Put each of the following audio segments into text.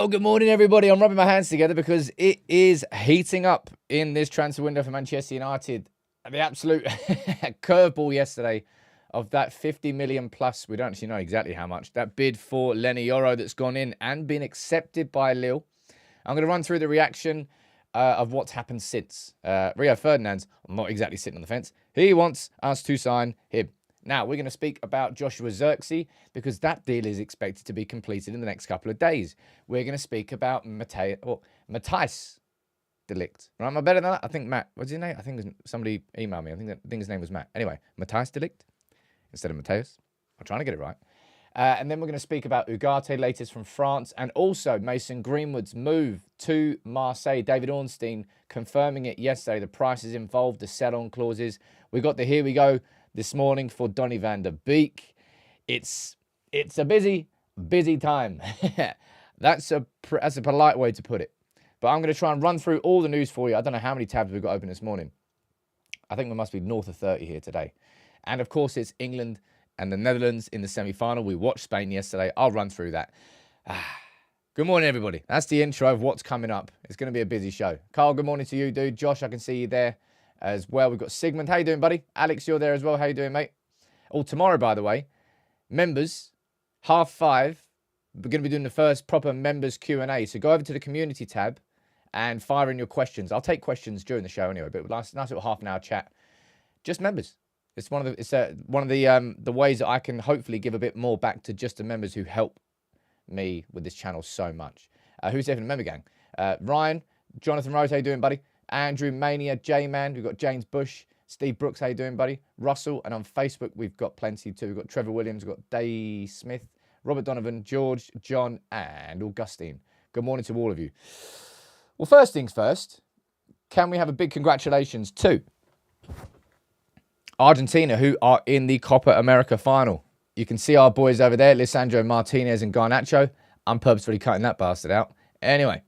Well, good morning, everybody. I'm rubbing my hands together because it is heating up in this transfer window for Manchester United. The absolute curveball yesterday of that 50 million plus, we don't actually know exactly how much, that bid for Leny Yoro that's gone in and been accepted by Lille. I'm going to run through the reaction of what's happened since. Rio Ferdinand's not exactly sitting on the fence. He wants us to sign him. Now, we're going to speak about Joshua Zirkzee because that deal is expected to be completed in the next couple of days. We're going to speak about Matthijs de Ligt. Right, am I better than that? I think Matt, what's his name? I think somebody emailed me. I think his name was Matt. Anyway, Matthijs de Ligt instead of Matthäus. I'm trying to get it right. And then we're going to speak about Ugarte, latest from France, and also Mason Greenwood's move to Marseille. David Ornstein confirming it yesterday. The prices involved, the sell-on clauses. We got the here we go this morning for Donny van der Beek. It's a busy time. That's a polite way to put it. But I'm going to try and run through all the news for you. I don't know how many tabs we've got open this morning. I think we must be north of 30 here today. And of course, it's England and the Netherlands in the semi-final. We watched Spain yesterday. I'll run through that. Good morning, everybody. That's the intro of what's coming up. It's going to be a busy show. Carl, good morning to you, dude. Josh, I can see you there as well. We've got Sigmund. How you doing, buddy? Alex, you're there as well. How you doing, mate? Oh, tomorrow, by the way, members, 5:30. We're going to be doing the first proper members Q&A. So go over to the community tab and fire in your questions. I'll take questions during the show anyway, but nice little half an hour chat. Just members. It's one of the ways that I can hopefully give a bit more back to just the members who help me with this channel so much. Who's there from the member gang? Ryan, Jonathan Rose, how you doing, buddy? Andrew Mania, J-Man, we've got James Bush, Steve Brooks, how you doing, buddy? Russell, and on Facebook, we've got plenty too. We've got Trevor Williams, we've got Dave Smith, Robert Donovan, George, John, and Augustine. Good morning to all of you. Well, first things first, can we have a big congratulations to Argentina, who are in the Copa America final. You can see our boys over there, Lisandro Martinez and Garnacho. I'm purposefully cutting that bastard out. Anyway,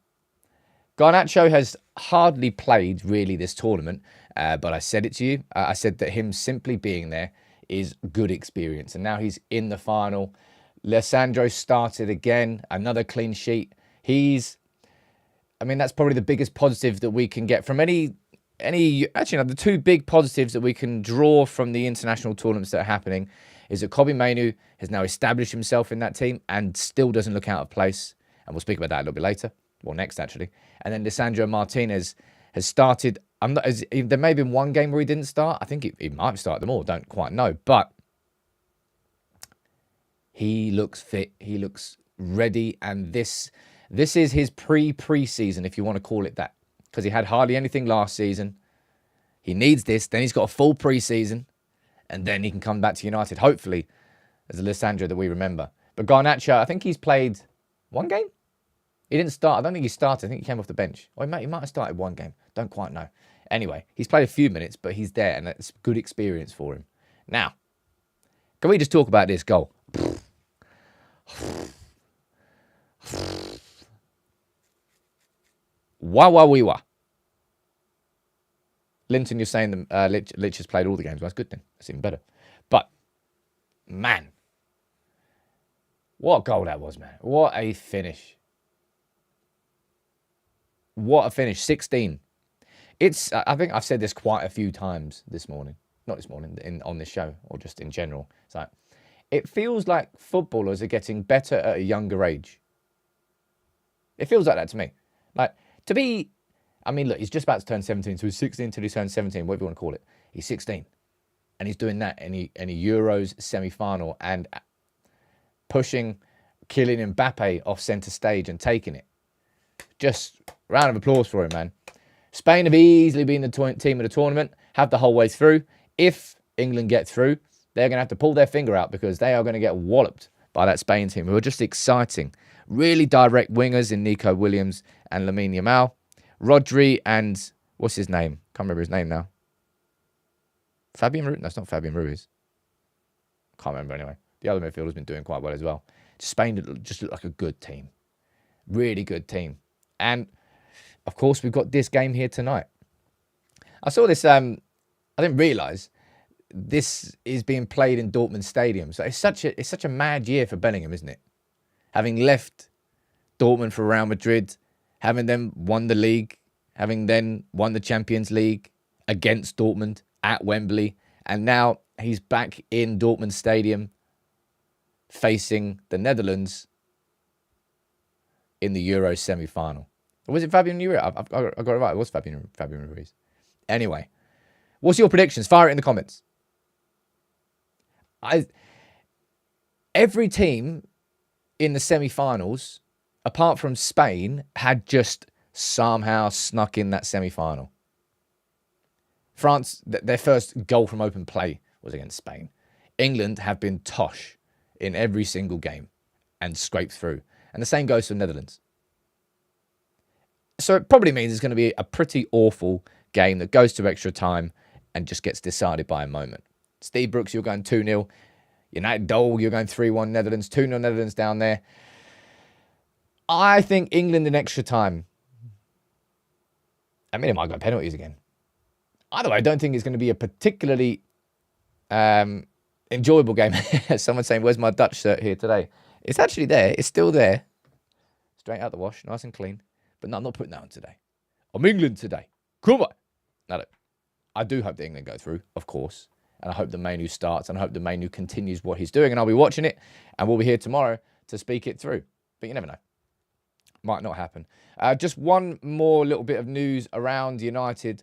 Garnacho has hardly played, really, this tournament. But I said it to you. I said that him simply being there is good experience. And now he's in the final. Lisandro started again. Another clean sheet. That's probably the biggest positive that we can get from the two big positives that we can draw from the international tournaments that are happening is that Kobbie Mainoo has now established himself in that team and still doesn't look out of place. And we'll speak about that a little bit later. Well, next, actually. And then Lisandro Martinez has started. There may have been one game where he didn't start. I think he might have started them all. Don't quite know. But he looks fit. He looks ready. And this is his pre-season, if you want to call it that. Because he had hardly anything last season. He needs this. Then he's got a full pre-season. And then he can come back to United, hopefully, as a Lisandro that we remember. But Garnacho, I think he's played one game? He didn't start. I don't think he started. I think he came off the bench. Or he might have started one game. Don't quite know. Anyway, he's played a few minutes, but he's there. And it's good experience for him. Now, can we just talk about this goal? Wah. Linton, you're saying that Lich has played all the games. Well, that's good then. That's even better. But, man. What a goal that was, man. What a finish. What a finish. 16. I think I've said this quite a few times this morning. Not this morning, on this show, or just in general. It's like, it feels like footballers are getting better at a younger age. It feels like that to me. Like, look, he's just about to turn 17, so he's 16 until he turns 17, whatever you want to call it. He's 16. And he's doing that in a Euros semi-final and pushing Kylian Mbappe off centre stage and taking it. Just round of applause for him, man. Spain have easily been the team of the tournament, have the whole way through. If England get through, they're going to have to pull their finger out because they are going to get walloped by that Spain team, who are just exciting. Really direct wingers in Nico Williams and Lamine Yamal. Rodri and, what's his name? Can't remember his name now. Fabian Ruiz? No, it's not Fabian Ruiz. Can't remember anyway. The other midfielder's been doing quite well as well. Spain just look like a good team. Really good team. And, of course, we've got this game here tonight. I saw this, I didn't realise this is being played in Dortmund Stadium. So it's such a mad year for Bellingham, isn't it? Having left Dortmund for Real Madrid, having them won the league, having then won the Champions League against Dortmund at Wembley. And now he's back in Dortmund Stadium facing the Netherlands in the Euro semi-final. Or was it Fabian Ruiz? I got it right. It was Fabian Ruiz. Anyway, what's your predictions? Fire it in the comments. Every team in the semi-finals, apart from Spain, had just somehow snuck in that semi-final. France, their first goal from open play was against Spain. England have been tosh in every single game and scraped through. And the same goes for the Netherlands. So it probably means it's going to be a pretty awful game that goes to extra time and just gets decided by a moment. Steve Brooks, you're going 2-0. United Dole, you're going 3-1 Netherlands. 2-0 Netherlands down there. I think England in extra time. I mean, it might go penalties again. Either way, I don't think it's going to be a particularly enjoyable game. Someone's saying, where's my Dutch shirt here today? It's actually there. It's still there. Straight out the wash. Nice and clean. But no, I'm not putting that on today. I'm England today. Come on. No, look, I do hope that England go through, of course. And I hope the Manu starts. And I hope the Manu continues what he's doing. And I'll be watching it. And we'll be here tomorrow to speak it through. But you never know. Might not happen. Just one more little bit of news around United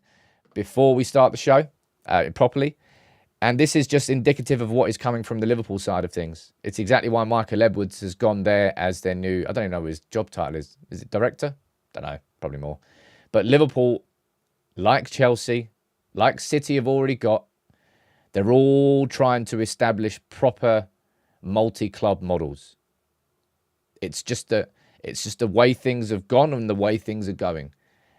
before we start the show properly. And this is just indicative of what is coming from the Liverpool side of things. It's exactly why Michael Edwards has gone there as their new, I don't even know what his job title is. Is it director? Don't know, probably more. But Liverpool, like Chelsea, like City have already got, they're all trying to establish proper multi-club models. It's just the way things have gone and the way things are going.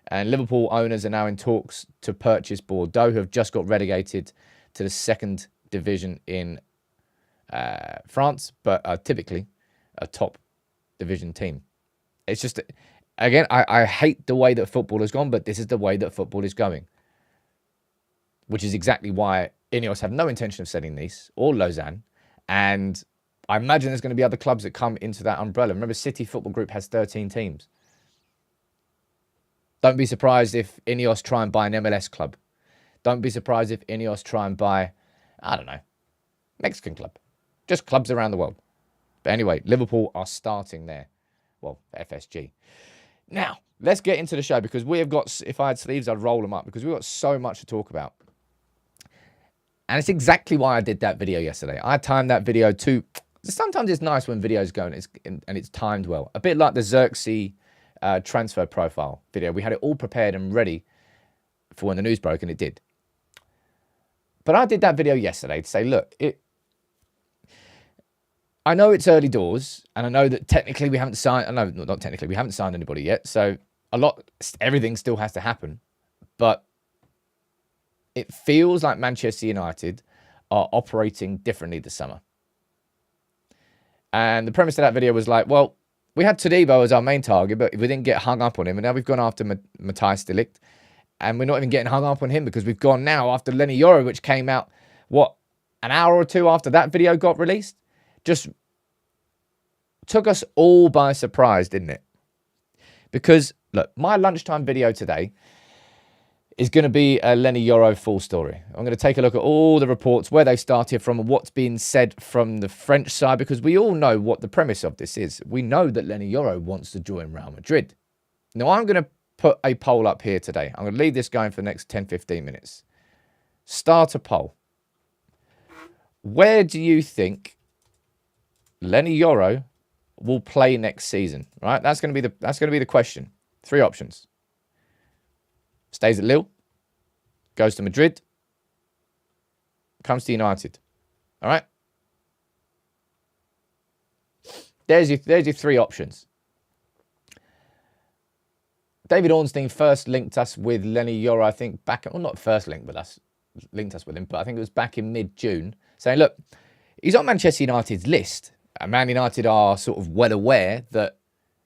And Liverpool owners are now in talks to purchase Bordeaux, who have just got relegated to the second division in France, but are typically a top division team. It's just, again, I hate the way that football has gone, but this is the way that football is going. Which is exactly why Ineos have no intention of selling Nice or Lausanne. And I imagine there's going to be other clubs that come into that umbrella. Remember, City Football Group has 13 teams. Don't be surprised if Ineos try and buy an MLS club. Don't be surprised if Ineos try and buy, I don't know, Mexican club. Just clubs around the world. But anyway, Liverpool are starting there. Well, FSG. Now, let's get into the show because we have got, if I had sleeves, I'd roll them up because we've got so much to talk about. And it's exactly why I did that video yesterday. I timed that video too. Sometimes it's nice when videos go and it's timed well. A bit like the Zirkzee transfer profile video. We had it all prepared and ready for when the news broke, and it did. But I did that video yesterday to say, look, I know it's early doors, and I know that technically we haven't signed, no, not technically, we haven't signed anybody yet, so everything still has to happen. But it feels like Manchester United are operating differently this summer. And the premise of that video was like, well, we had Todibo as our main target, but we didn't get hung up on him. And now we've gone after Matthijs de Ligt. And we're not even getting hung up on him because we've gone now after Leny Yoro, which came out, an hour or two after that video got released? Just took us all by surprise, didn't it? Because, look, my lunchtime video today is going to be a Leny Yoro full story. I'm going to take a look at all the reports, where they started from, and what's been said from the French side, because we all know what the premise of this is. We know that Leny Yoro wants to join Real Madrid. Now, I'm going to put a poll up here today. I'm going to leave this going for the next 10, 15 minutes. Start a poll. Where do you think Leny Yoro will play next season? Right? That's going to be the question. 3 options. Stays at Lille, goes to Madrid, comes to United. All right? There's your 3 options. David Ornstein first linked us with Leny Yoro, I think not first linked with him, but I think it was back in mid-June, saying, look, he's on Manchester United's list. And Man United are sort of well aware that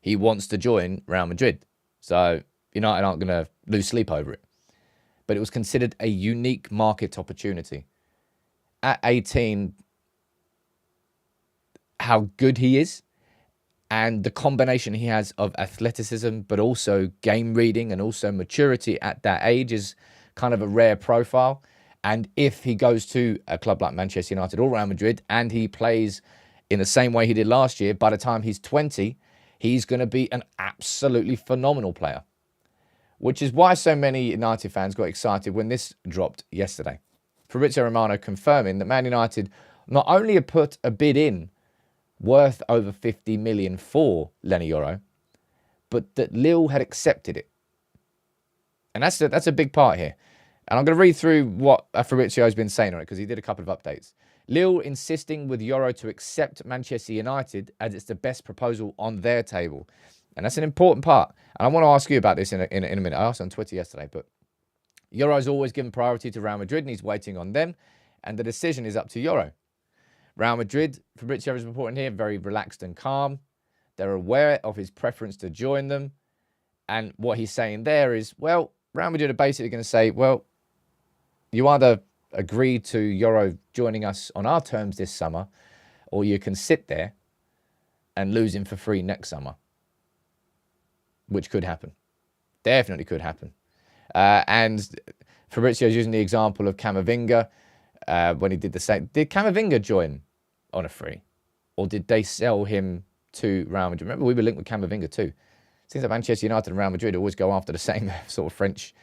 he wants to join Real Madrid. So United aren't going to lose sleep over it. But it was considered a unique market opportunity. At 18, how good he is and the combination he has of athleticism, but also game reading and also maturity at that age is kind of a rare profile. And if he goes to a club like Manchester United or Real Madrid and he plays in the same way he did last year, by the time he's 20, he's going to be an absolutely phenomenal player. Which is why so many United fans got excited when this dropped yesterday. Fabrizio Romano confirming that Man United not only had put a bid in worth over 50 million for Leny Yoro, but that Lille had accepted it. And that's a big part here. And I'm going to read through what Fabrizio has been saying on it, because he did a couple of updates. Lille insisting with Yoro to accept Manchester United as it's the best proposal on their table. And that's an important part. And I want to ask you about this in a minute. I asked on Twitter yesterday, but Yoro's always given priority to Real Madrid and he's waiting on them. And the decision is up to Yoro. Real Madrid, Fabrizio is reporting here, very relaxed and calm. They're aware of his preference to join them. And what he's saying there is, well, Real Madrid are basically going to say, well, you either agree to Yoro joining us on our terms this summer, or you can sit there and lose him for free next summer. Which could happen. Definitely could happen. And Fabrizio's using the example of Camavinga when he did the same. Did Camavinga join on a free? Or did they sell him to Real Madrid? Remember, we were linked with Camavinga too. Seems like Manchester United and Real Madrid always go after the same sort of French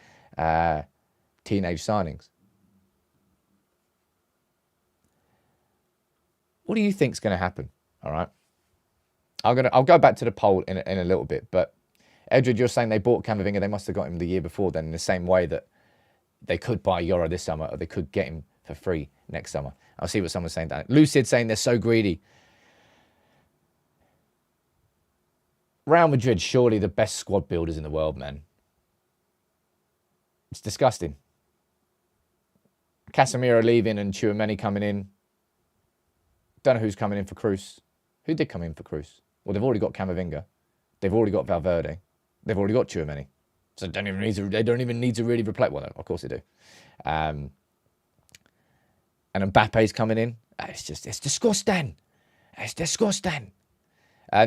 teenage signings. What do you think is going to happen? All right. I'll go back to the poll in a little bit, but Edward, you're saying they bought Camavinga. They must have got him the year before then, in the same way that they could buy Yoro this summer, or they could get him for free next summer. I'll see what someone's saying down. Lucid saying they're so greedy. Real Madrid, surely the best squad builders in the world, man. It's disgusting. Casemiro leaving and Tchouaméni coming in. Don't know who's coming in for Cruz. Who did come in for Cruz? Well, they've already got Camavinga. They've already got Valverde. They've already got Tchouaméni. So they don't even need to really replace. Well, of course they do. And Mbappe's coming in. It's disgusting. It's disgusting.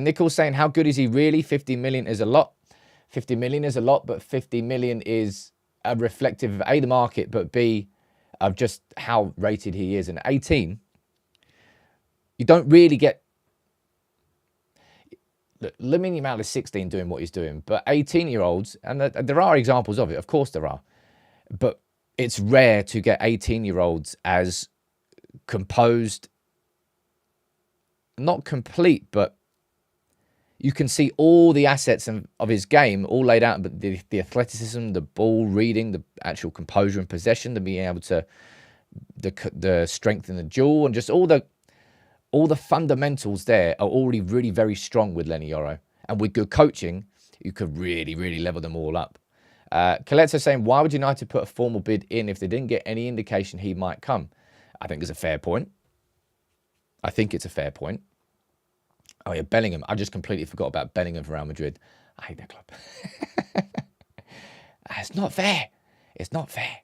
Nicole's saying, how good is he really? 50 million is a lot. 50 million is a lot, but 50 million is reflective of A, the market, but B, of just how rated he is. And 18, you don't really get... Look, Lamine Yamal is 16 doing what he's doing, but 18-year-olds, and there are examples of it, of course there are, but it's rare to get 18-year-olds as composed, not complete, but you can see all the assets of his game all laid out, but the athleticism, the ball reading, the actual composure and possession, the being able to, the strength in the duel, and just all the fundamentals there are already really very strong with Leny Yoro. And with good coaching, you could really, really level them all up. Colette's saying, why would United put a formal bid in if they didn't get any indication he might come? I think it's a fair point. I think it's a fair point. Oh, yeah, Bellingham. I just completely forgot about Bellingham for Real Madrid. I hate that club. It's not fair. It's not fair.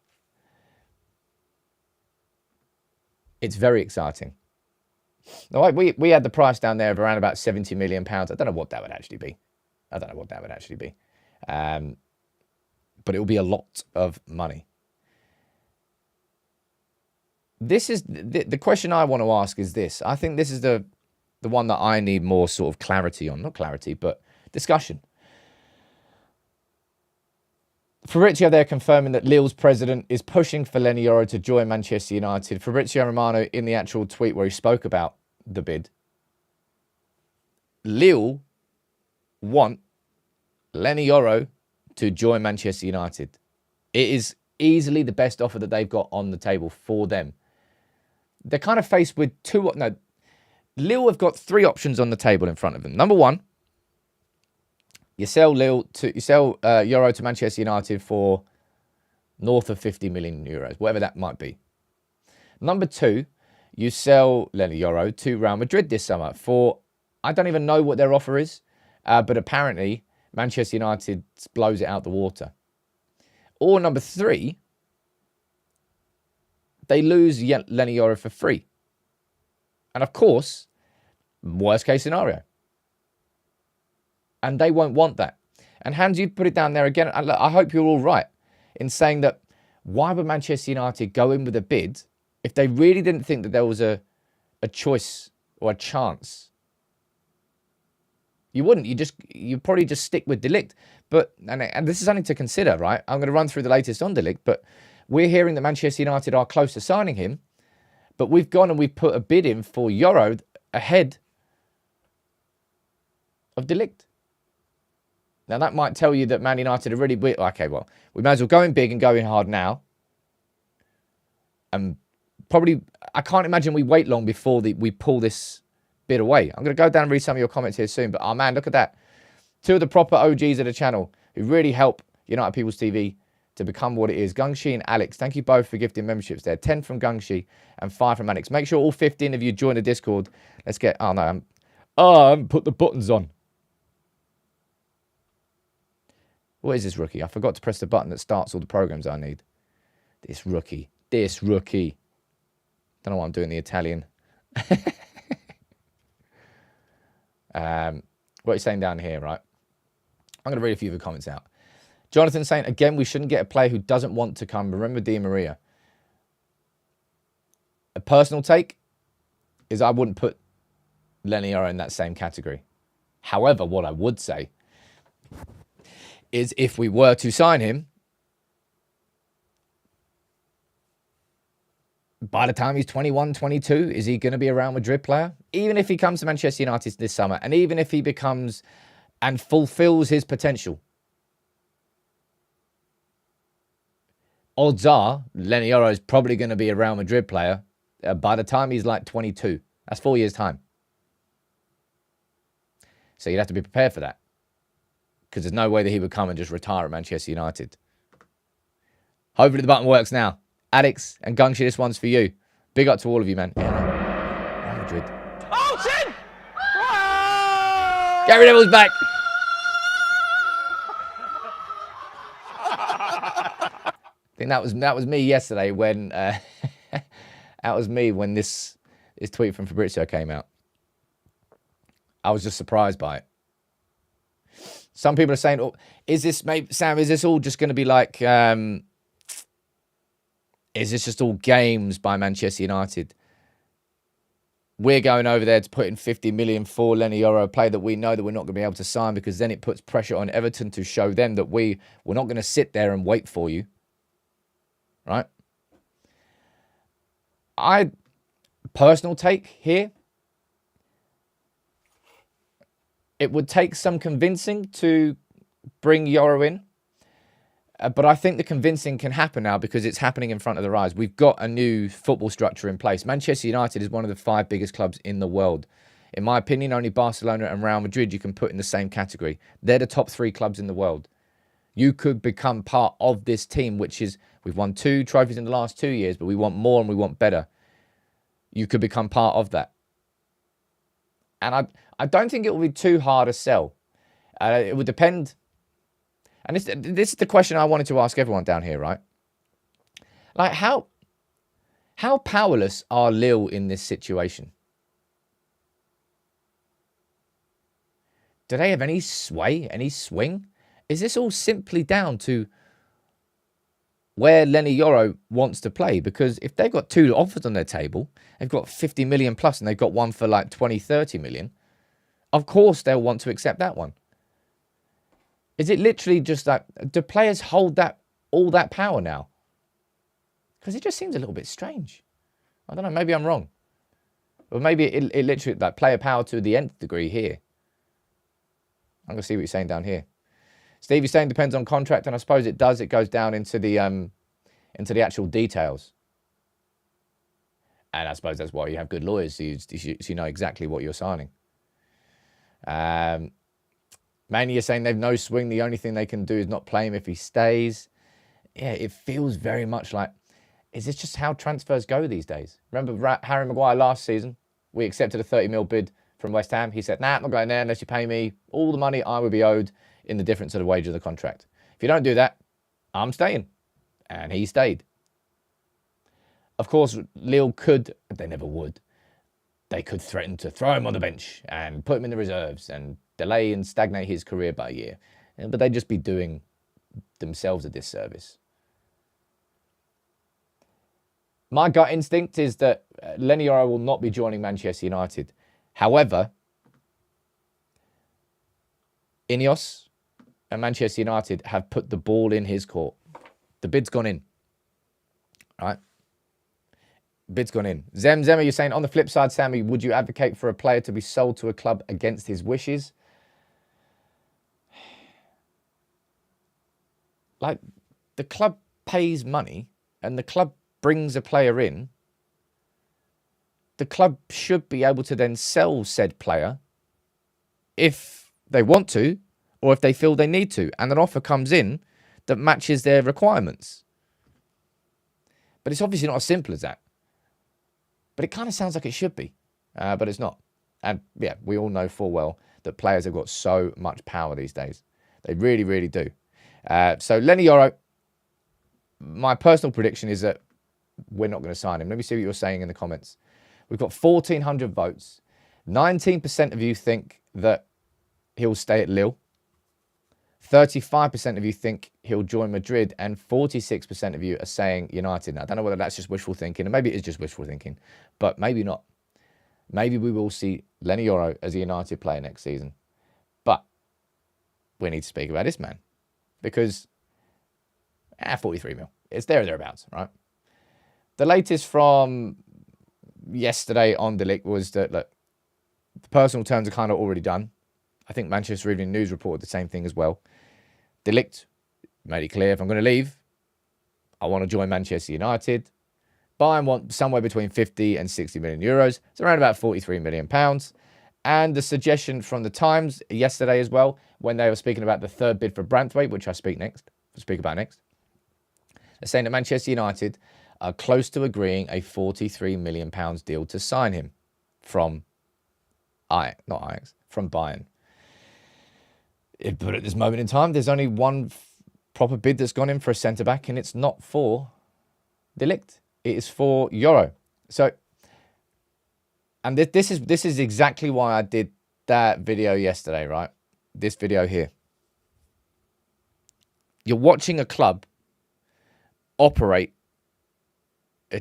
It's very exciting. No, we had the price down there of around about £70 million. I don't know what that would actually be. But it will be a lot of money. This is the question I want to ask is this. I think this is the one that I need more sort of clarity on. Not clarity, but discussion. Fabrizio there confirming that Lille's president is pushing for Leny Yoro to join Manchester United. Fabrizio Romano in the actual tweet where he spoke about the bid. Lille want Leny Yoro to join Manchester United. It is easily the best offer that they've got on the table for them. They're kind of faced with Lille have got three options on the table in front of them. Number one, you sell Yoro to Manchester United for north of 50 million euros, whatever that might be. Number two, you sell Leny Yoro to Real Madrid this summer for, I don't even know what their offer is, but apparently Manchester United blows it out the water. Or number three, they lose Leny Yoro for free. And of course, worst case scenario, And they won't want that. And Hans, you put it down there again. And look, I hope you're all right in saying that why would Manchester United go in with a bid if they really didn't think that there was a choice or a chance? You wouldn't. You probably just stick with De Ligt. But and this is something to consider, right? I'm going to run through the latest on De Ligt, but we're hearing that Manchester United are close to signing him, but we've gone and we've put a bid in for Yoro ahead of De Ligt. Now, that might tell you that Man United are really... Okay, well, we might as well go in big and go in hard now. And probably... I can't imagine we wait long before we pull this bid away. I'm going to go down and read some of your comments here soon. But, oh, man, look at that. Two of the proper OGs of the channel who really help United People's TV to become what it is. Gungshi and Alex, thank you both for gifting memberships there. 10 from Gungshi and 5 from Alex. Make sure all 15 of you join the Discord. Let's get... Oh, no. I haven't put the buttons on. What is this rookie? I forgot to press the button that starts all the programs I need. This rookie. Don't know why I'm doing the Italian. What are you saying down here, right? I'm going to read a few of the comments out. Jonathan saying, again, we shouldn't get a player who doesn't want to come. Remember Di Maria. A personal take is I wouldn't put Leny Yoro in that same category. However, what I would say is if we were to sign him, by the time he's 21, 22, is he going to be a Real Madrid player? Even if he comes to Manchester United this summer, and even if he becomes and fulfills his potential, odds are Leny Yoro is probably going to be a Real Madrid player by the time he's like 22. That's 4 years' time. So you'd have to be prepared for that. Because there's no way that he would come and just retire at Manchester United. Hopefully the button works now. Alex and Gungshi, this one's for you. Big up to all of you, man. Real Madrid. Oh, shit! Gary Neville's back. I think that was me yesterday when that was me when this tweet from Fabrizio came out. I was just surprised by it. Some people are saying, oh, Sam, is this all just going to be like, is this just all games by Manchester United? We're going over there to put in 50 million for Leny Yoro, a player that we know that we're not going to be able to sign, because then it puts pressure on Everton to show them that we're not going to sit there and wait for you. Right? Personal take here. It would take some convincing to bring Yoro in. But I think the convincing can happen now because it's happening in front of their eyes. We've got a new football structure in place. Manchester United is one of the 5 biggest clubs in the world. In my opinion, only Barcelona and Real Madrid you can put in the same category. They're the top 3 clubs in the world. You could become part of this team, which is, we've won 2 trophies in the last 2 years, but we want more and we want better. You could become part of that. And I don't think it will be too hard to sell. It would depend. And this is the question I wanted to ask everyone down here, right? Like, how powerless are Lille in this situation? Do they have any sway, any swing? Is this all simply down to where Leny Yoro wants to play? Because if they've got 2 offers on their table, they've got 50 million plus and they've got one for like 20, 30 million, of course they'll want to accept that one. Is it literally just that, do players hold all that power now? Because it just seems a little bit strange. I don't know, maybe I'm wrong. Or maybe it literally, like, player power to the nth degree here. I'm going to see what you're saying down here. Stevie's saying depends on contract, and I suppose it does. It goes down into the actual details. And I suppose that's why you have good lawyers, so you know exactly what you're signing. Mania saying they've no swing. The only thing they can do is not play him if he stays. Yeah, it feels very much like, is this just how transfers go these days? Remember Harry Maguire last season? We accepted a 30 mil bid from West Ham. He said, nah, I'm not going there unless you pay me all the money I would be owed in the difference of the wage of the contract. If you don't do that, I'm staying. And he stayed. Of course, Lille could, they never would. They could threaten to throw him on the bench and put him in the reserves and delay and stagnate his career by a year. But they'd just be doing themselves a disservice. My gut instinct is that Leny Yoro will not be joining Manchester United. However, Ineos and Manchester United have put the ball in his court. The bid's gone in. All right? Bid's gone in. Zemma, you're saying, on the flip side, Sammy, would you advocate for a player to be sold to a club against his wishes? Like, the club pays money and the club brings a player in. The club should be able to then sell said player if they want to or if they feel they need to. And an offer comes in that matches their requirements. But it's obviously not as simple as that. But it kind of sounds like it should be. But it's not. And yeah, we all know full well that players have got so much power these days. They really, really do. So Leny Yoro, my personal prediction is that we're not going to sign him. Let me see what you're saying in the comments. We've got 1,400 votes. 19% of you think that he'll stay at Lille. 35% of you think he'll join Madrid, and 46% of you are saying United. Now, I don't know whether that's just wishful thinking, and maybe it is just wishful thinking, but maybe not. Maybe we will see Leny Yoro as a United player next season. But we need to speak about this man because 43 mil. It's there or thereabouts, right? The latest from yesterday on De Ligt was that, look, the personal terms are kind of already done. I think Manchester Evening News reported the same thing as well. De Ligt made it clear, if I'm going to leave, I want to join Manchester United. Bayern want somewhere between 50 and 60 million euros. It's around about 43 million pounds. And the suggestion from the Times yesterday as well, when they were speaking about the third bid for Brainthwaite, which I speak about next. They're saying that Manchester United are close to agreeing a 43 million pounds deal to sign him from from Bayern. But at this moment in time, there's only one proper bid that's gone in for a centre-back, and it's not for De Ligt. It is for Yoro. So, and this is exactly why I did that video yesterday, right? This video here. You're watching a club operate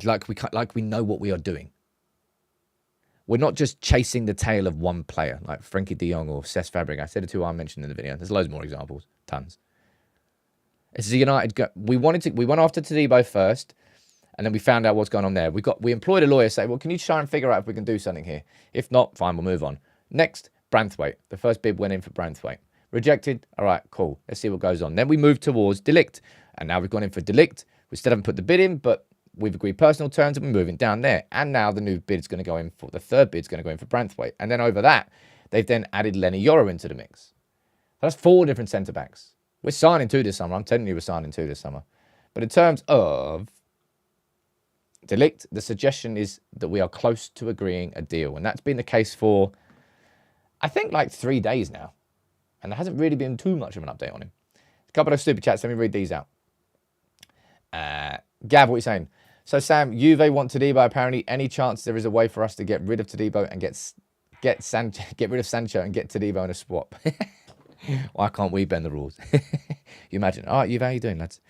like we know what we are doing. We're not just chasing the tail of one player like Frenkie de Jong or Cesc Fabregas. They're the two I mentioned in the video. There's loads more examples, tons. This is a United. We went after Todibo first, and then we found out what's going on there. We employed a lawyer, say, well, can you try and figure out if we can do something here? If not, fine, we'll move on. Next, Brainthwaite. The first bid went in for Brainthwaite. Rejected. All right, cool. Let's see what goes on. Then we moved towards De Ligt, and now we've gone in for De Ligt. We still haven't put the bid in, but we've agreed personal terms and we're moving down there. And now the new bid's going to go in for, the third bid's going to go in for Brainthwaite. And then over that, they've then added Leny Yoro into the mix. That's 4 different centre-backs. We're signing 2 this summer. I'm telling you we're signing 2 this summer. But in terms of De Ligt, the suggestion is that we are close to agreeing a deal. And that's been the case for, I think, like 3 days now. And there hasn't really been too much of an update on him. A couple of super chats. Let me read these out. Gav, what are you saying? So, Sam, Juve want Todibo apparently. Any chance there is a way for us to get rid of Todibo and get rid of Sancho and get Todibo in a swap? Why can't we bend the rules? You imagine. All right, Juve, how you doing, lads?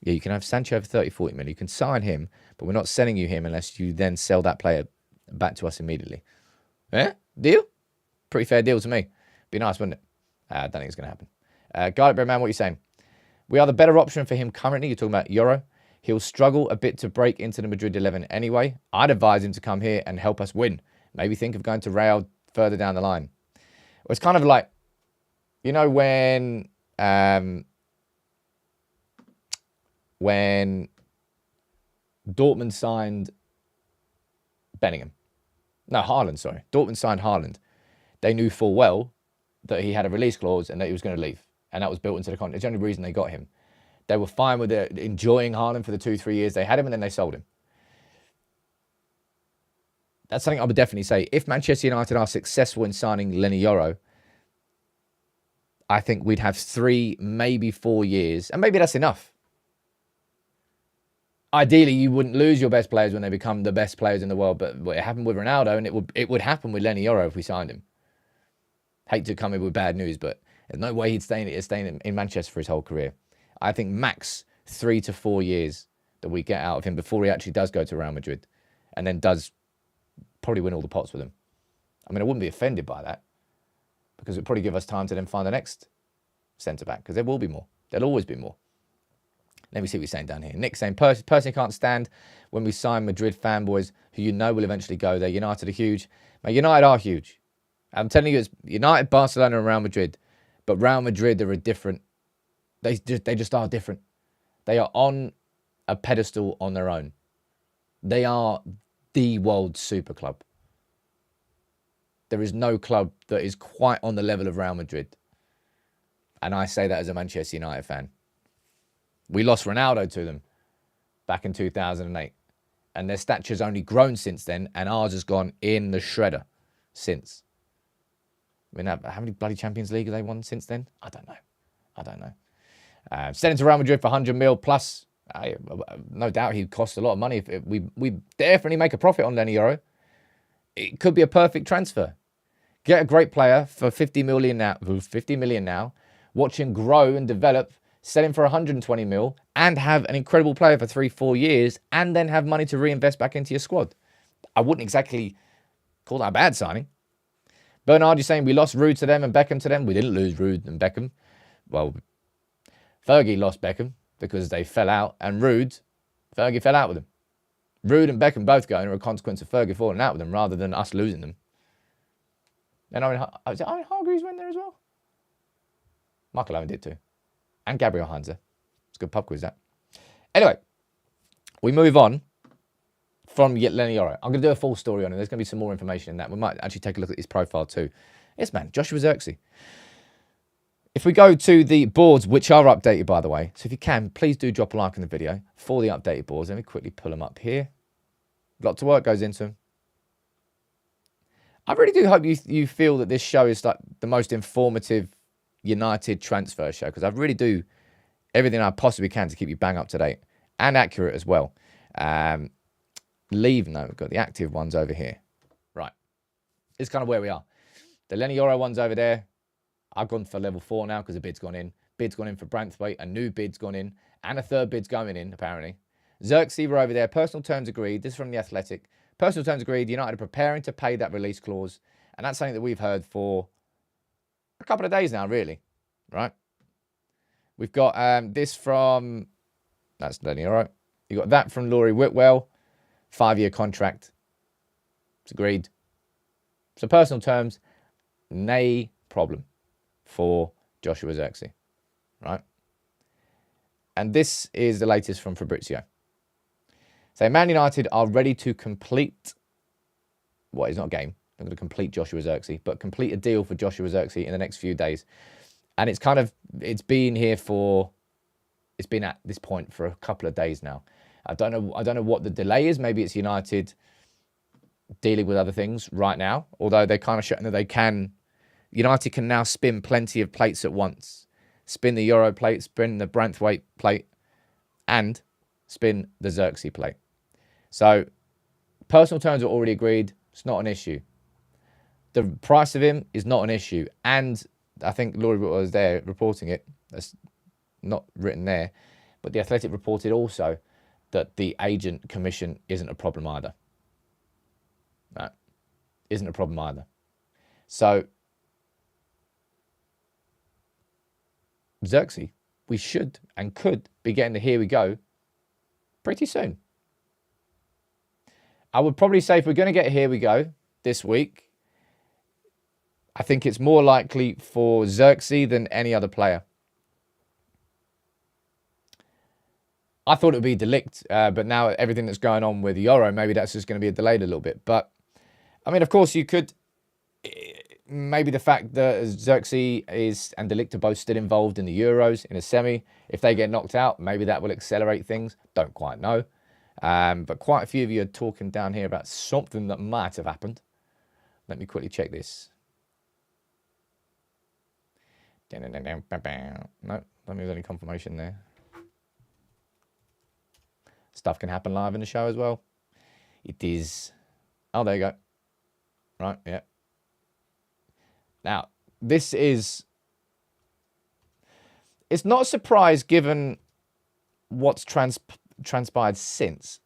Yeah, you can have Sancho for 30, 40 million. You can sign him, but we're not selling you him unless you then sell that player back to us immediately. Yeah? Deal? Pretty fair deal to me. Be nice, wouldn't it? I don't think it's going to happen. Garlic Bread Man, what are you saying? We are the better option for him currently. You're talking about Yoro. He'll struggle a bit to break into the Madrid 11 anyway. I'd advise him to come here and help us win. Maybe think of going to Real further down the line. It's kind of like, you know, when Dortmund signed Bellingham. No, Haaland, sorry. Dortmund signed Haaland. They knew full well that he had a release clause and that he was going to leave. And that was built into the contract. It's the only reason they got him. They were fine with it, enjoying Haaland for the 2-3 years they had him, and then they sold him. That's something I would definitely say. If Manchester United are successful in signing Leny Yoro, I think we'd have 3, maybe 4 years, and maybe that's enough. Ideally, you wouldn't lose your best players when they become the best players in the world, but it happened with Ronaldo, and it would happen with Leny Yoro if we signed him. Hate to come in with bad news, but there's no way he'd stay in Manchester for his whole career. I think max 3 to 4 years that we get out of him before he actually does go to Real Madrid and then does probably win all the pots with them. I mean, I wouldn't be offended by that because it would probably give us time to then find the next centre-back because there will be more. There'll always be more. Let me see what he's saying down here. Nick saying, personally can't stand when we sign Madrid fanboys who you know will eventually go there. United are huge. Mate, United are huge. I'm telling you, it's United, Barcelona and Real Madrid. But Real Madrid are a different... They just are different. They are on a pedestal on their own. They are the world super club. There is no club that is quite on the level of Real Madrid. And I say that as a Manchester United fan. We lost Ronaldo to them back in 2008. And their stature's only grown since then. And ours has gone in the shredder since. I mean, how many bloody Champions League have they won since then? I don't know. Sent him to Real Madrid for 100 mil plus. No doubt he'd cost a lot of money. If we definitely make a profit on Leny Yoro. It could be a perfect transfer. Get a great player for 50 million now. Watch him grow and develop. Sell him for 120 mil and have an incredible player for 3-4 years and then have money to reinvest back into your squad. I wouldn't exactly call that a bad signing. Bernard, you're saying we lost Ruud to them and Beckham to them. We didn't lose Ruud and Beckham. Well, Fergie lost Beckham because they fell out. And Fergie fell out with them. Ruud and Beckham both going are a consequence of Fergie falling out with them rather than us losing them. And Owen Hargreaves went there as well? Michael Owen did too. And Gabriel Heinze. It's a good pub quiz, that. Anyway, we move on from Leny Yoro. I'm going to do a full story on him. There's going to be some more information in that. We might actually take a look at his profile too. Yes, man. Joshua Zirkzee. If we go to the boards, which are updated, by the way. So if you can, please do drop a like on the video for the updated boards. Let me quickly pull them up here. Lots of work goes into them. I really do hope you feel that this show is like the most informative United transfer show, because I really do everything I possibly can to keep you bang up to date and accurate as well. We've got the active ones over here. Right. It's kind of where we are. The Leny Yoro one's over there. I've gone for level 4 now because the bid's gone in. Bid's gone in for Brainthwaite. A new bid's gone in. And a third bid's going in, apparently. Zirkzee were over there. Personal terms agreed. This is from The Athletic. Personal terms agreed. United are preparing to pay that release clause. And that's something that we've heard for a couple of days now, really. Right? We've got this from... That's Leny Yoro. You got that from Laurie Whitwell. 5-year contract. It's agreed. So personal terms, nay problem for Joshua Zirkzee. Right? And this is the latest from Fabrizio. So Man United are ready to complete... Well, it's not a game. They're going to complete Joshua Zirkzee, but complete a deal for Joshua Zirkzee in the next few days. And it's been here for... It's been at this point for a couple of days now. I don't know what the delay is. Maybe it's United dealing with other things right now. Although they're kind of showing that they can... United can now spin plenty of plates at once. Spin the Yoro plate, spin the Brainthwaite plate, and spin the Zirkzee plate. So, personal terms are already agreed. It's not an issue. The price of him is not an issue. And I think Laurie was there reporting it. That's not written there. But The Athletic reported also that the agent commission isn't a problem either. No, isn't a problem either. So, Zirkzee, we should and could be getting the here we go pretty soon. I would probably say if we're going to get here we go this week, I think it's more likely for Zirkzee than any other player. I thought it would be De Ligt, but now everything that's going on with Yoro, maybe that's just going to be delayed a little bit. But, I mean, of course, you could... Maybe the fact that Zirkzee and De Ligt are both still involved in the Euros, in a semi. If they get knocked out, maybe that will accelerate things. Don't quite know. But quite a few of you are talking down here about something that might have happened. Let me quickly check this. No, I don't think there's any confirmation there. Stuff can happen live in the show as well. It is... Oh, there you go. Right, yeah. Now, this is... It's not a surprise given what's transpired since.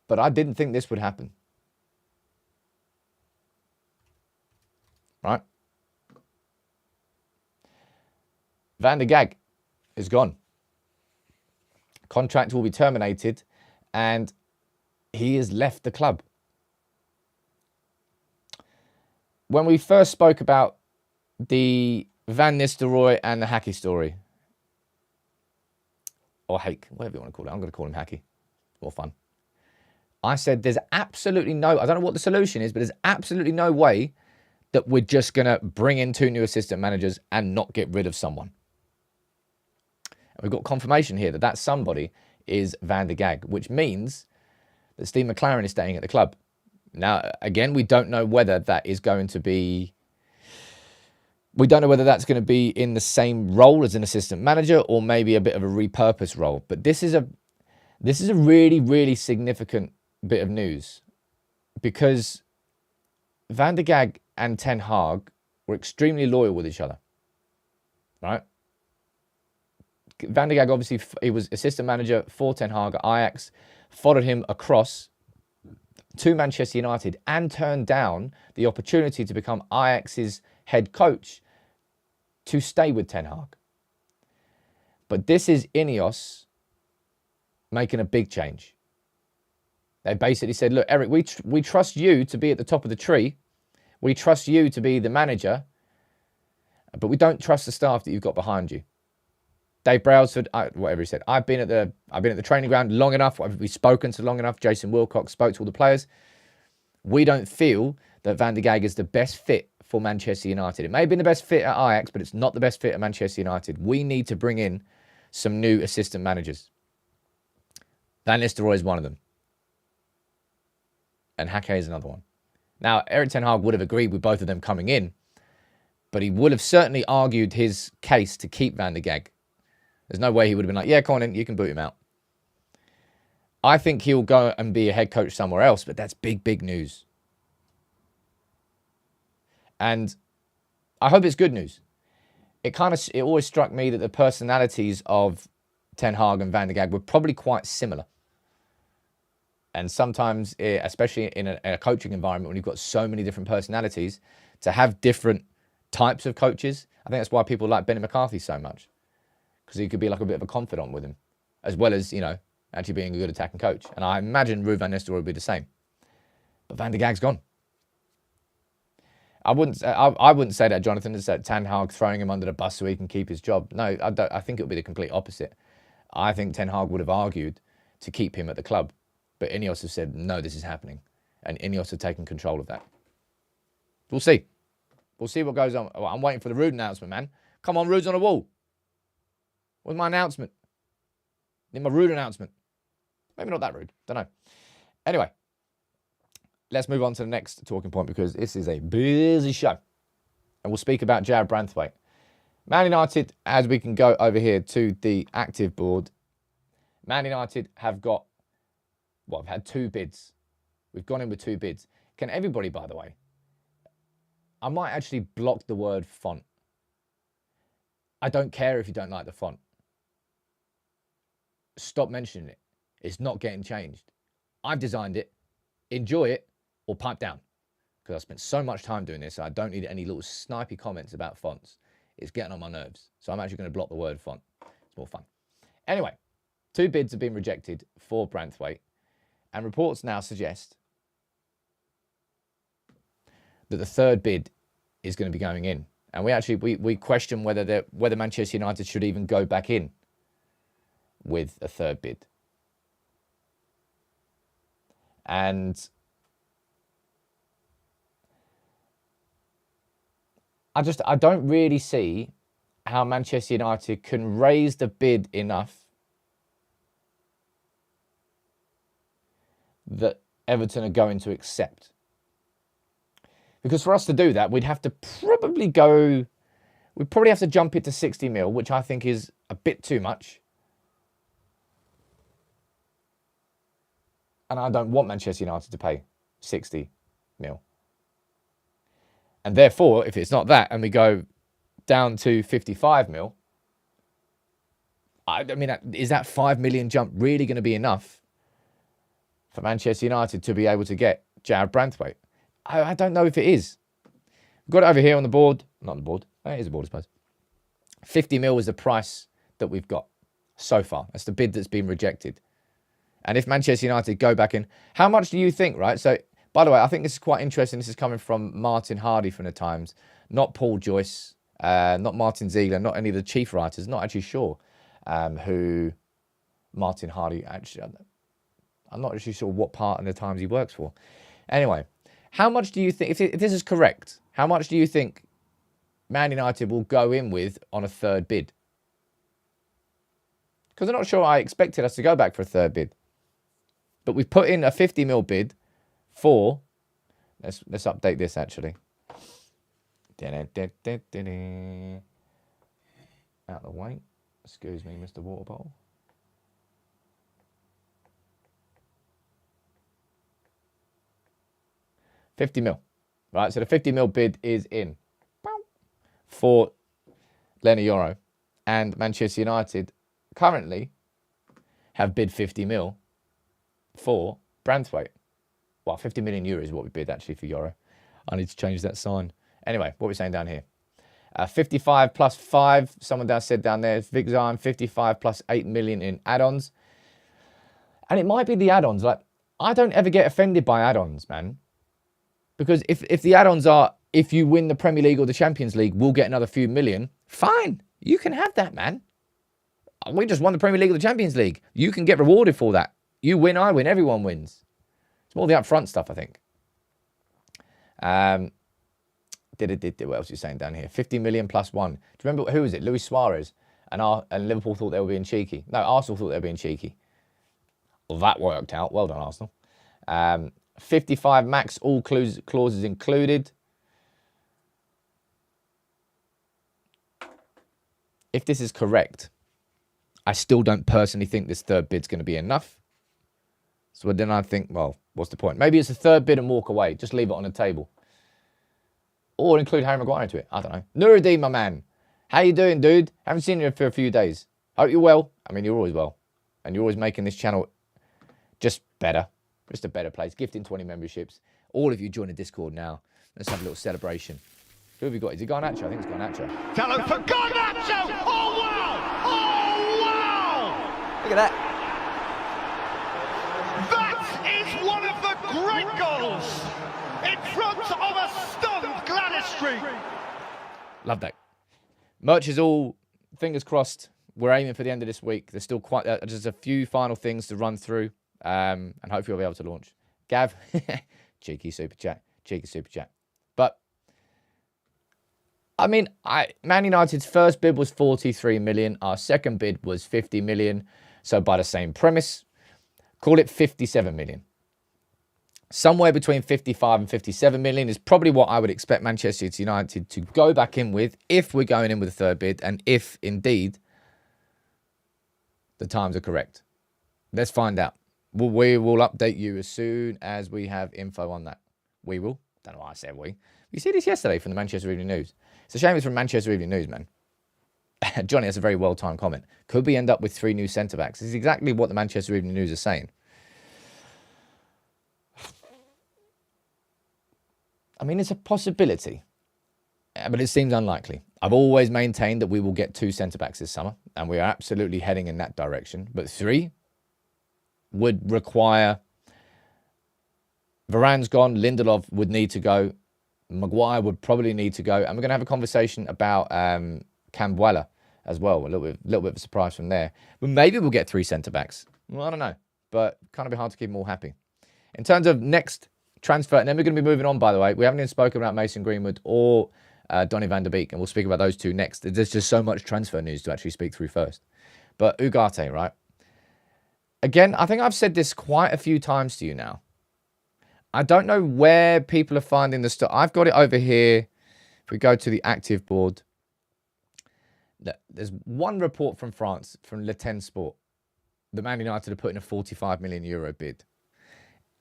But I didn't think this would happen. Right? Van der Gag is gone. Contract will be terminated and he has left the club. When we first spoke about the Van Nistelrooy and the Hacky story, or Hake, whatever you want to call it, I'm going to call him Hacky. More fun. I said there's absolutely no, I don't know what the solution is, but there's absolutely no way that we're just going to bring in 2 new assistant managers and not get rid of someone. And we've got confirmation here that that somebody is Van der Gag, which means that Steve McLaren is staying at the club. Now, again, we don't know whether that is going to be... We don't know whether that's going to be in the same role as an assistant manager or maybe a bit of a repurposed role. But this is a really, really significant bit of news because Van der Gag and Ten Hag were extremely loyal with each other, right? Van der Gag, obviously, he was assistant manager for Ten Hag at Ajax, followed him across to Manchester United and turned down the opportunity to become Ajax's head coach to stay with Ten Hag. But this is Ineos making a big change. They basically said, look, Eric, we trust you to be at the top of the tree. We trust you to be the manager, but we don't trust the staff that you've got behind you. Dave Brailsford, whatever he said, I've been at the training ground long enough. We've spoken to long enough. Jason Wilcox spoke to all the players. We don't feel that Van der Gag is the best fit for Manchester United. It may have been the best fit at Ajax, but it's not the best fit at Manchester United. We need to bring in some new assistant managers. Van Nistelrooy is one of them. And Hake is another one. Now, Erik ten Hag would have agreed with both of them coming in, but he would have certainly argued his case to keep Van der Gag. There's no way he would have been like, yeah, come on in, you can boot him out. I think he'll go and be a head coach somewhere else, but that's big, big news. And I hope it's good news. It always struck me that the personalities of Ten Hag and Van der Gag were probably quite similar. And sometimes, especially in a coaching environment, when you've got so many different personalities, to have different types of coaches, I think that's why people like Benny McCarthy so much. Because he could be like a bit of a confidant with him, as well as, actually being a good attacking coach. And I imagine Ruud van Nistelrooy would be the same. But Van der Gag's gone. I wouldn't say that, Jonathan, is that Ten Hag throwing him under the bus so he can keep his job. No, I think it would be the complete opposite. I think Ten Hag would have argued to keep him at the club. But Ineos have said, no, this is happening. And Ineos have taken control of that. We'll see. We'll see what goes on. Well, I'm waiting for the Ruud announcement, man. Come on, Ruud's on the wall. What's my announcement? Need my Ruud announcement. Maybe not that rude. Don't know. Anyway, let's move on to the next talking point because this is a busy show. And we'll speak about Jarrad Branthwaite. Man United, as we can go over here to the active board, Man United have had 2 bids. We've gone in with 2 bids. Can everybody, by the way, I might actually block the word font. I don't care if you don't like the font. Stop mentioning it. It's not getting changed. I've designed it. Enjoy it or pipe down. Because I spent so much time doing this, so I don't need any little snipey comments about fonts. It's getting on my nerves. So I'm actually going to block the word font. It's more fun. Anyway, 2 bids have been rejected for Brainthwaite. And reports now suggest that the 3rd bid is going to be going in. And we question whether Manchester United should even go back in with a 3rd bid. And I don't really see how Manchester United can raise the bid enough that Everton are going to accept. Because for us to do that, we'd have to probably have to jump it to 60 mil, which I think is a bit too much. And I don't want Manchester United to pay 60 mil. And therefore, if it's not that, and we go down to 55 mil, I mean, is that 5 million jump really going to be enough for Manchester United to be able to get Jarrad Branthwaite? I don't know if it is. We've got it over here on the board. Not on the board. It is a board, I suppose. 50 mil is the price that we've got so far. That's the bid that's been rejected. And if Manchester United go back in, how much do you think, right? So, by the way, I think this is quite interesting. This is coming from Martin Hardy from the Times, not Paul Joyce, not Martin Ziegler, not any of the chief writers. Not actually sure who Martin Hardy actually. I'm not actually sure what part of the Times he works for. Anyway, how much do you think, if this is correct, how much do you think Man United will go in with on a third bid? Because I'm not sure I expected us to go back for a third bid. But we've put in a 50 mil bid for, let's update this actually. Out of the way. Excuse me, Mr. Water Bottle. $50 million. Right, so the 50 mil bid is in for Leny Yoro. And Manchester United currently have bid 50 mil for Brainthwaite. Well, 50 million euros is what we bid actually for Yoro. I need to change that sign. Anyway, what we're saying down here. 55 plus 5, someone said down there, Zirkzee, 55 plus 8 million in add-ons. And it might be the add-ons. Like, I don't ever get offended by add-ons, man. Because if the add-ons are, if you win the Premier League or the Champions League, we'll get another few million, fine. You can have that, man. We just won the Premier League or the Champions League. You can get rewarded for that. You win, I win, everyone wins. It's more the upfront stuff, I think. What else are you saying down here? 50 million plus 1. Do you remember, who was it? Luis Suarez. And Liverpool thought they were being cheeky. No, Arsenal thought they were being cheeky. Well, that worked out. Well done, Arsenal. 55 max, all clauses included. If this is correct, I still don't personally think this third bid's going to be enough. So then I think, well, what's the point? Maybe it's a third bid and walk away. Just leave it on the table. Or include Harry Maguire into it. I don't know. Nuruddin, my man. How you doing, dude? Haven't seen you for a few days. Hope you're well. I mean, you're always well. And you're always making this channel just better. Just a better place. Gifting 20 memberships. All of you join the Discord now. Let's have a little celebration. Who have you got? Is it Garnacho? I think it's Garnacho. Talent for Garnacho! Oh, wow! Oh, wow! Look at that. That is one of the great goals in front of a stunned Gladys Street. Love that. Merch is all, fingers crossed. We're aiming for the end of this week. There's still quite just a few final things to run through, and hopefully we'll be able to launch. Gav, cheeky super chat. But I mean, Man United's first bid was 43 million. Our second bid was 50 million. So by the same premise, call it 57 million. Somewhere between 55 and 57 million is probably what I would expect Manchester United to go back in with if we're going in with a third bid and if indeed the times are correct. Let's find out. We will update you as soon as we have info on that. We will. Don't know why I said we. We see this yesterday from the Manchester Evening News. It's a shame it's from Manchester Evening News, man. Johnny, that's a very well-timed comment. Could we end up with 3 new centre-backs? This is exactly what the Manchester Evening News is saying. I mean, it's a possibility, but it seems unlikely. I've always maintained that we will get 2 centre-backs this summer, and we are absolutely heading in that direction. But 3 would require... Varane's gone, Lindelof would need to go, Maguire would probably need to go, and we're going to have a conversation about Cambuela as well. A little bit of a surprise from there. But maybe we'll get 3 centre-backs. Well, I don't know, but kind of be hard to keep them all happy. In terms of next transfer, and then we're going to be moving on, by the way. We haven't even spoken about Mason Greenwood or Donny van der Beek, and we'll speak about those 2 next. There's just so much transfer news to actually speak through first. But Ugarte, right? Again, I think I've said this quite a few times to you now. I don't know where people are finding the stuff. I've got it over here. If we go to the active board, there's one report from France, from Le Ten Sport. The Man United are putting a 45 million euro bid.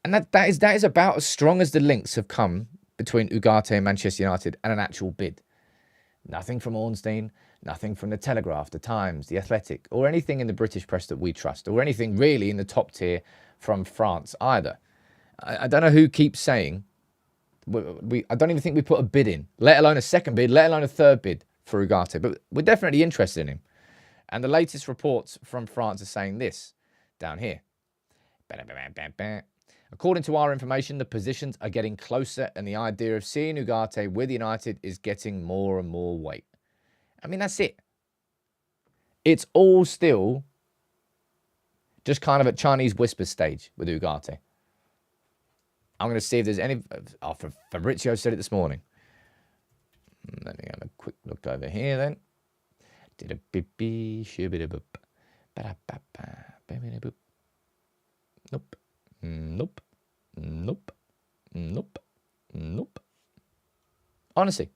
And that is about as strong as the links have come between Ugarte and Manchester United and an actual bid. Nothing from Ornstein, nothing from the Telegraph, the Times, the Athletic, or anything in the British press that we trust, or anything really in the top tier from France either. I don't know who keeps saying, I don't even think we put a bid in, let alone a second bid, let alone a third bid for Ugarte, but we're definitely interested in him. And the latest reports from France are saying this, down here. According to our information, the positions are getting closer and the idea of seeing Ugarte with United is getting more and more weight. I mean, that's it. It's all still just kind of at Chinese whisper stage with Ugarte. I'm going to see if there's any... Oh, Fabrizio said it this morning. Let me have a quick look over here then. Nope. Nope. Nope. Nope. Nope. Honestly,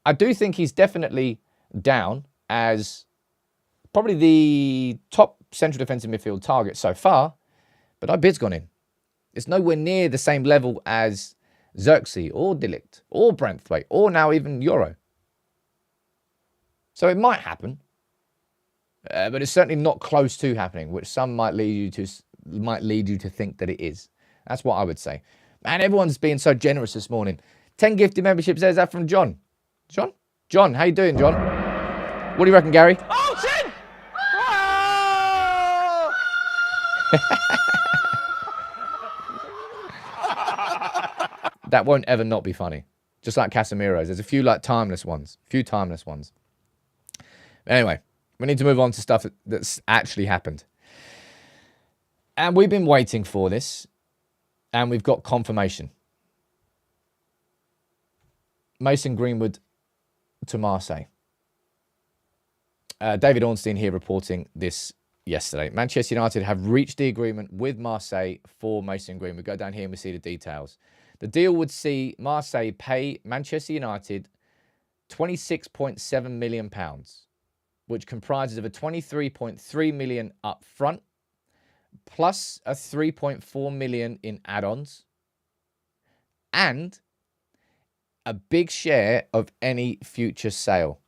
I do think he's definitely down as probably the top central defensive midfield target so far, but our bid's gone in. It's nowhere near the same level as Zirkzee or De Ligt or Brainthwaite or now even Yoro. So it might happen, but it's certainly not close to happening, which some might lead you to think that it is. That's what I would say. Man, everyone's being so generous this morning. 10 gifted memberships. There's that from John. John, how you doing, John? What do you reckon, Gary? Oh, 10! That won't ever not be funny. Just like Casemiro's. There's a few like timeless ones. Anyway, we need to move on to stuff that's actually happened. And we've been waiting for this. And we've got confirmation. Mason Greenwood to Marseille. David Ornstein here reporting this yesterday. Manchester United have reached the agreement with Marseille for Mason Greenwood. Go down here and we see the details. The deal would see Marseille pay Manchester United £26.7 million, which comprises of a £23.3 million up front, plus a £3.4 million in add-ons, and a big share of any future sale.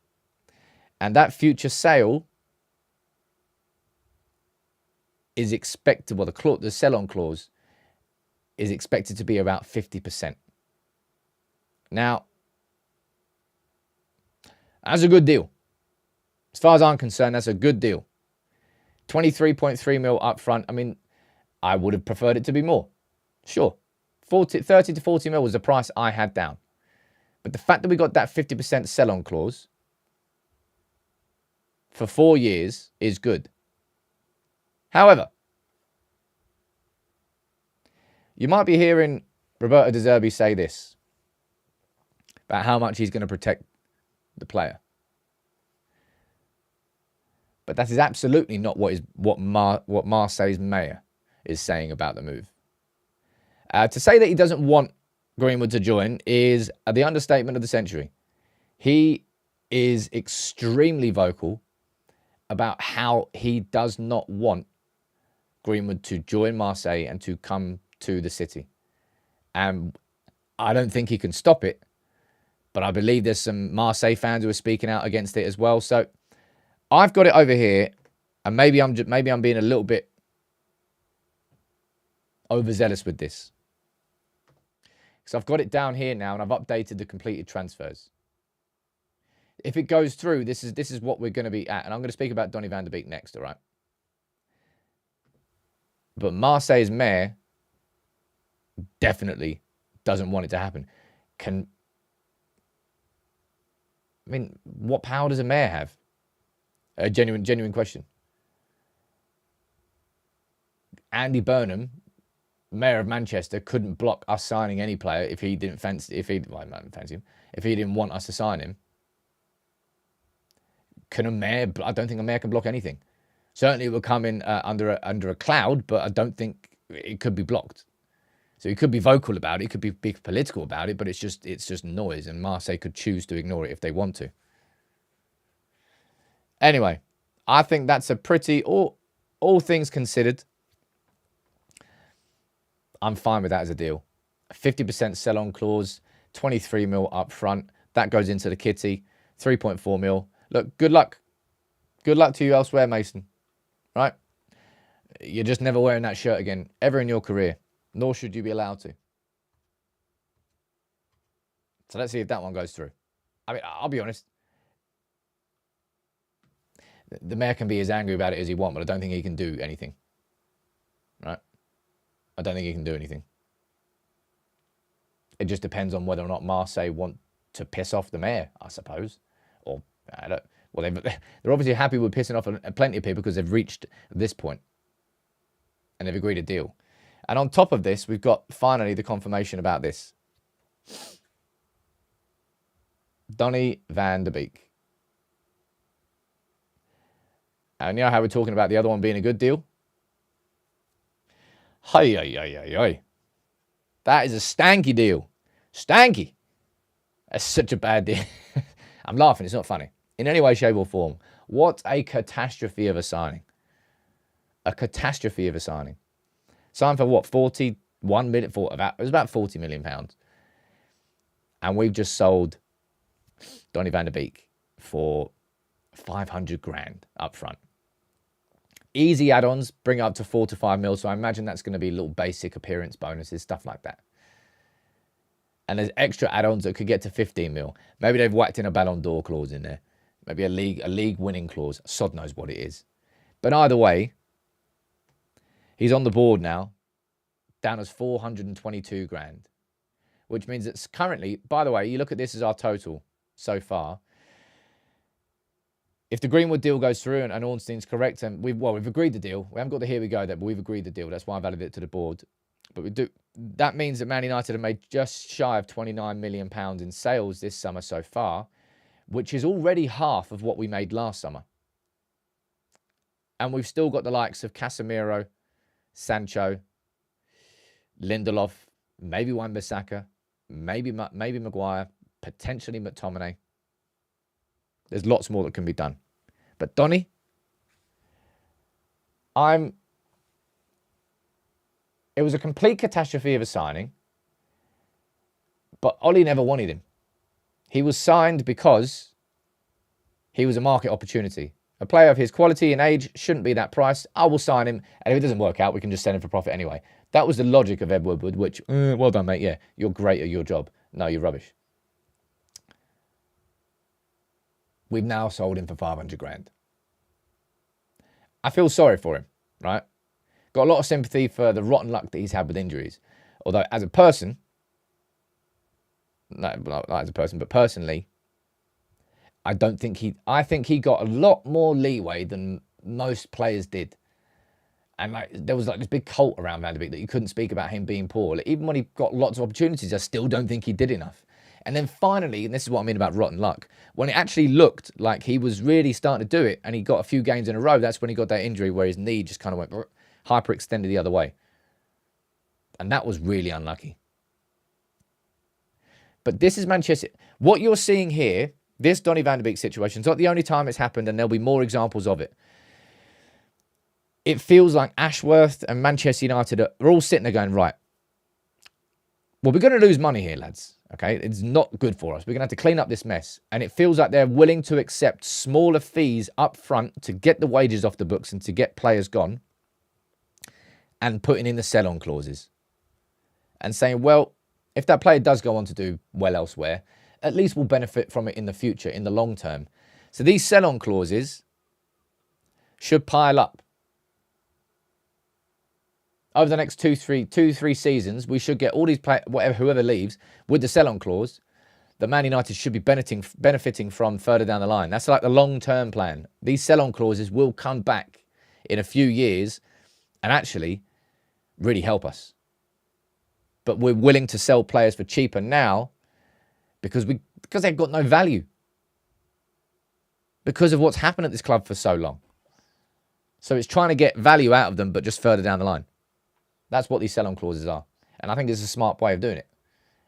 And that future sale is expected, well, the sell-on clause is expected to be about 50%. Now, that's a good deal. As far as I'm concerned, that's a good deal. 23.3 mil up front. I mean, I would have preferred it to be more. Sure. 30 to 40 mil was the price I had down. But the fact that we got that 50% sell-on clause for 4 years is good. However, you might be hearing Roberto De Zerbi say this about how much he's going to protect the player. But that is absolutely not what Marseille's mayor is saying about the move. To say that he doesn't want Greenwood to join is the understatement of the century. He is extremely vocal about how he does not want Greenwood to join Marseille and to come to the city. And I don't think he can stop it, but I believe there's some Marseille fans who are speaking out against it as well. So I've got it over here, and maybe I'm being a little bit overzealous with this. So I've got it down here now, and I've updated the completed transfers. If it goes through, this is what we're going to be at. And I'm going to speak about Donny van de Beek next, all right? But Marseille's mayor definitely doesn't want it to happen. What power does a mayor have? A genuine question. Andy Burnham, mayor of Manchester, couldn't block us signing any player if he didn't fancy him. If he didn't want us to sign him. Can a mayor? I don't think a mayor can block anything. Certainly, it will come in under a cloud, but I don't think it could be blocked. So he could be vocal about it, he could be political about it, but it's just noise, and Marseille could choose to ignore it if they want to. Anyway, I think that's a pretty, all things considered, I'm fine with that as a deal. A 50% sell-on clause, 23 mil up front. That goes into the kitty. 3.4 mil. Look, good luck. Good luck to you elsewhere, Mason. Right? You're just never wearing that shirt again, ever in your career. Nor should you be allowed to. So let's see if that one goes through. I mean, I'll be honest. The mayor can be as angry about it as he wants, but I don't think he can do anything. Right? I don't think he can do anything. It just depends on whether or not Marseille want to piss off the mayor, I suppose. Or, I don't, well, they're obviously happy with pissing off plenty of people because they've reached this point. And they've agreed a deal. And on top of this, we've got finally the confirmation about this. Donny van de Beek. And you know how we're talking about the other one being a good deal? Hey. That is a stanky deal. Stanky. That's such a bad deal. I'm laughing. It's not funny. In any way, shape or form. What a catastrophe of a signing. A catastrophe of a signing. Signed for what? 41 million? It was about 40 million pounds. And we've just sold Donny van de Beek for 500 grand up front. Easy add-ons bring it up to 4 to 5 mil. So I imagine that's going to be little basic appearance bonuses, stuff like that. And there's extra add-ons that could get to 15 mil. Maybe they've whacked in a Ballon d'Or clause in there. Maybe a league winning clause. Sod knows what it is. But either way, he's on the board now, down as 422 grand. Which means it's currently, by the way, you look at this as our total so far. If the Greenwood deal goes through and Ornstein's correct, and we've agreed the deal. We haven't got the here we go there, but we've agreed the deal. That's why I validated it to the board. But we do. That means that Man United have made just shy of £29 million in sales this summer so far, which is already half of what we made last summer. And we've still got the likes of Casemiro, Sancho, Lindelof, maybe Wan-Bissaka, maybe Maguire, potentially McTominay. There's lots more that can be done. But Donny, it was a complete catastrophe of a signing, but Ollie never wanted him. He was signed because he was a market opportunity. A player of his quality and age shouldn't be that price. I will sign him, and if it doesn't work out, we can just send him for profit anyway. That was the logic of Ed Woodward, which, well done, mate. Yeah, you're great at your job. No, you're rubbish. We've now sold him for 500 grand. I feel sorry for him, right? Got a lot of sympathy for the rotten luck that he's had with injuries. Although, as a person, not as a person, but personally, I think he got a lot more leeway than most players did. And there was this big cult around Van de Beek that you couldn't speak about him being poor. Even when he got lots of opportunities, I still don't think he did enough. And then finally, and this is what I mean about rotten luck, when it actually looked like he was really starting to do it and he got a few games in a row, that's when he got that injury where his knee just kind of went hyperextended the other way. And that was really unlucky. But this is Manchester. What you're seeing here, this Donny van de Beek situation, is not the only time it's happened, and there'll be more examples of it. It feels like Ashworth and Manchester United are all sitting there going, right, well, we're going to lose money here, lads. Okay, it's not good for us. We're going to have to clean up this mess. And it feels like they're willing to accept smaller fees up front to get the wages off the books and to get players gone and putting in the sell-on clauses. And saying, well, if that player does go on to do well elsewhere, at least we'll benefit from it in the future, in the long term. So these sell-on clauses should pile up. Over the next two, three seasons, we should get all these players, whoever leaves, with the sell-on clause that Man United should be benefiting from further down the line. That's like the long-term plan. These sell-on clauses will come back in a few years and actually really help us. But we're willing to sell players for cheaper now because they've got no value. Because of what's happened at this club for so long. So it's trying to get value out of them, but just further down the line. That's what these sell-on clauses are. And I think it's a smart way of doing it.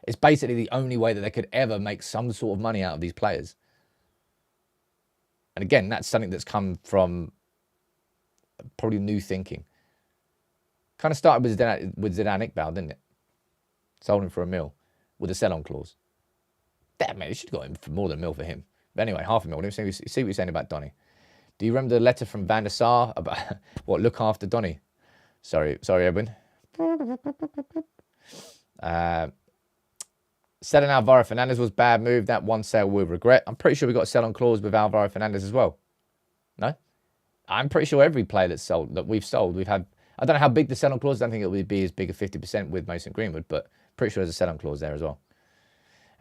It's basically the only way that they could ever make some sort of money out of these players. And again, that's something that's come from probably new thinking. Kind of started with Zidane Iqbal, didn't it? Sold him for £1 million with a sell-on clause. Damn, man, you should have got him for more than a mil for him. But anyway, half a mil. Let me see what you're saying about Donny. Do you remember the letter from Van der Sar about what, look after Donny? Sorry, Edwin. Selling Alvaro Fernandez was bad move. That one sale we'll regret. I'm pretty sure we got a sell-on clause with Alvaro Fernandez as well. No? I'm pretty sure every player that's sold, that we've sold, we've had... I don't know how big the sell-on clause is. I don't think it would be as big as 50% with Mason Greenwood, but pretty sure there's a sell-on clause there as well.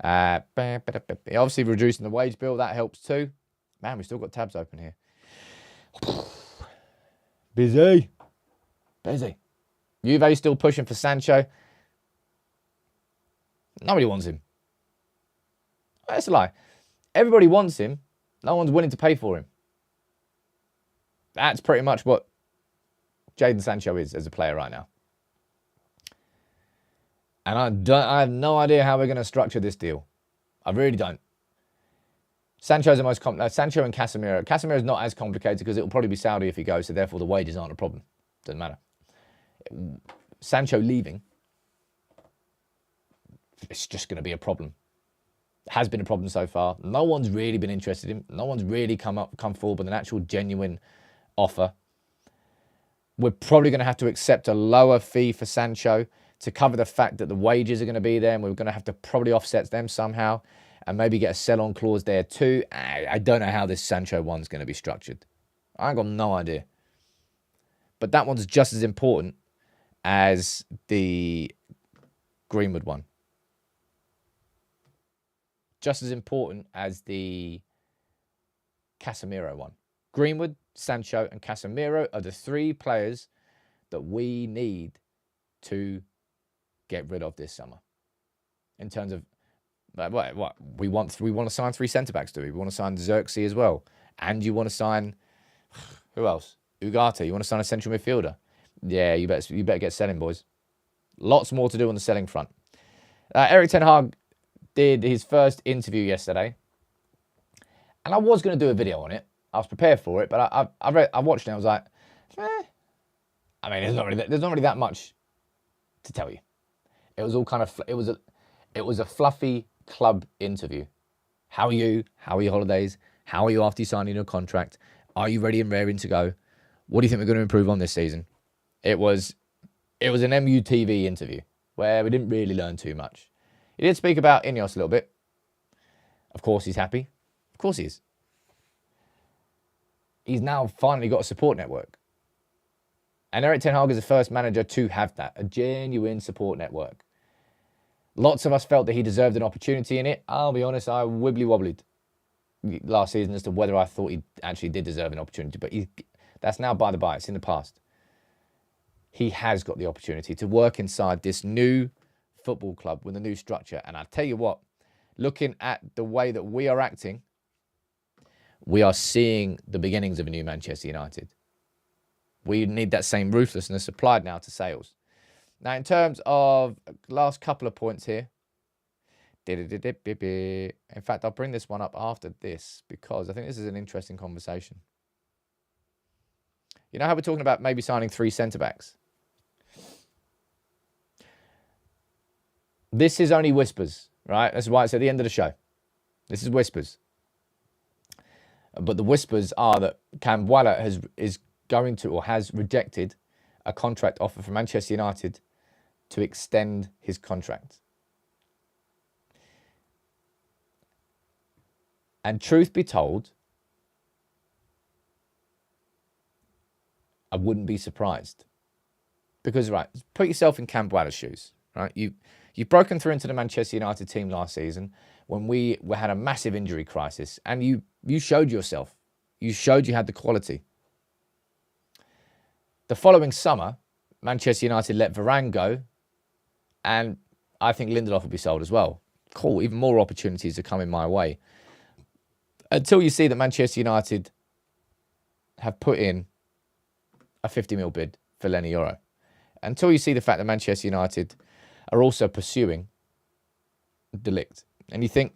Obviously, reducing the wage bill, that helps too. Man, we've still got tabs open here. Busy. Juve still pushing for Sancho. Nobody wants him. That's a lie. Everybody wants him. No one's willing to pay for him. That's pretty much what Jadon Sancho is as a player right now. And I have no idea how we're going to structure this deal. I really don't. Sancho's the most Sancho and Casemiro. Casemiro is not as complicated because it will probably be Saudi if he goes, so therefore the wages aren't a problem. Doesn't matter. Sancho leaving, it's just going to be a problem. It has been a problem so far. No one's really been interested in him. No one's really come forward with an actual genuine offer. We're probably going to have to accept a lower fee for Sancho to cover the fact that the wages are going to be there, and we're going to have to probably offset them somehow and maybe get a sell-on clause there too. I don't know how this Sancho one's going to be structured. I got no idea. But that one's just as important as the Greenwood one. Just as important as the Casemiro one. Greenwood, Sancho, and Casemiro are the three players that we need to get rid of this summer. In terms of what we want to sign 3 centre backs, do we? We want to sign Zirkzee as well, and you want to sign who else? Ugarte. You want to sign a central midfielder? Yeah, you better get selling, boys. Lots more to do on the selling front. Erik ten Hag did his first interview yesterday, and I was going to do a video on it. I was prepared for it, but I watched it and I was like, I mean, there's not really that much to tell you. It was all kind of it was a fluffy club interview. How are you? How are your holidays? How are you after you signing your contract? Are you ready and raring to go? What do you think we're going to improve on this season? It was an MUTV interview where we didn't really learn too much. He did speak about Ineos a little bit. Of course he's happy. Of course he is. He's now finally got a support network. And Erik ten Hag is the first manager to have that, a genuine support network. Lots of us felt that he deserved an opportunity in it. I'll be honest, I wibbly-wobbled last season as to whether I thought he actually did deserve an opportunity. But that's now by the by. It's in the past. He has got the opportunity to work inside this new football club with a new structure. And I tell you what, looking at the way that we are acting, we are seeing the beginnings of a new Manchester United. We need that same ruthlessness applied now to sales. Now, in terms of last couple of points here. In fact, I'll bring this one up after this because I think this is an interesting conversation. You know how we're talking about maybe signing 3 centre-backs? This is only whispers, right? That's why it's at the end of the show. This is whispers. But the whispers are that Cambuala is going to or has rejected a contract offer from Manchester United to extend his contract. And truth be told, I wouldn't be surprised. Because, right, put yourself in Cambuala's shoes, right? You've broken through into the Manchester United team last season when we had a massive injury crisis, and you showed yourself. You showed you had the quality. The following summer, Manchester United let Varane go, and I think Lindelof will be sold as well. Cool, even more opportunities are coming my way. Until you see that Manchester United have put in a 50 mil bid for Leny Yoro. Until you see the fact that Manchester United are also pursuing de Ligt. And you think,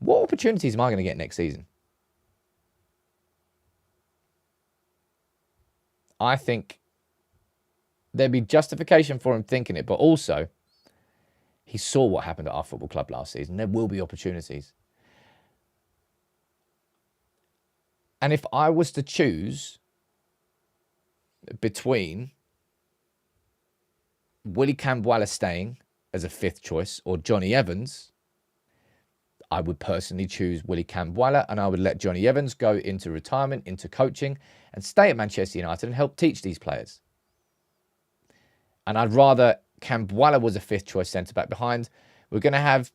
what opportunities am I going to get next season? I think there'd be justification for him thinking it, but also He saw what happened at our football club last season. There will be opportunities. And if I was to choose between Willy Cambuala staying as a 5th choice or Johnny Evans, I would personally choose Willy Cambuala, and I would let Johnny Evans go into retirement, into coaching, and stay at Manchester United and help teach these players. And I'd rather Cambuala was a 5th choice centre-back behind. We're going to have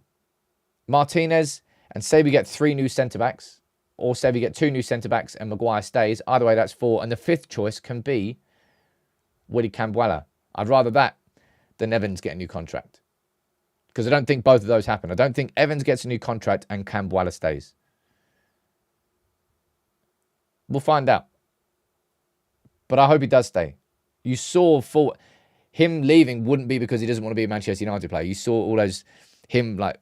Martinez, and say we get 3 new centre-backs, or say we get 2 new centre-backs and Maguire stays. Either way, that's 4. And the 5th choice can be Willy Cambuala. I'd rather that than Evans get a new contract. Because I don't think both of those happen. I don't think Evans gets a new contract and Cambuala stays. We'll find out. But I hope he does stay. You saw him leaving wouldn't be because he doesn't want to be a Manchester United player. You saw all those, him like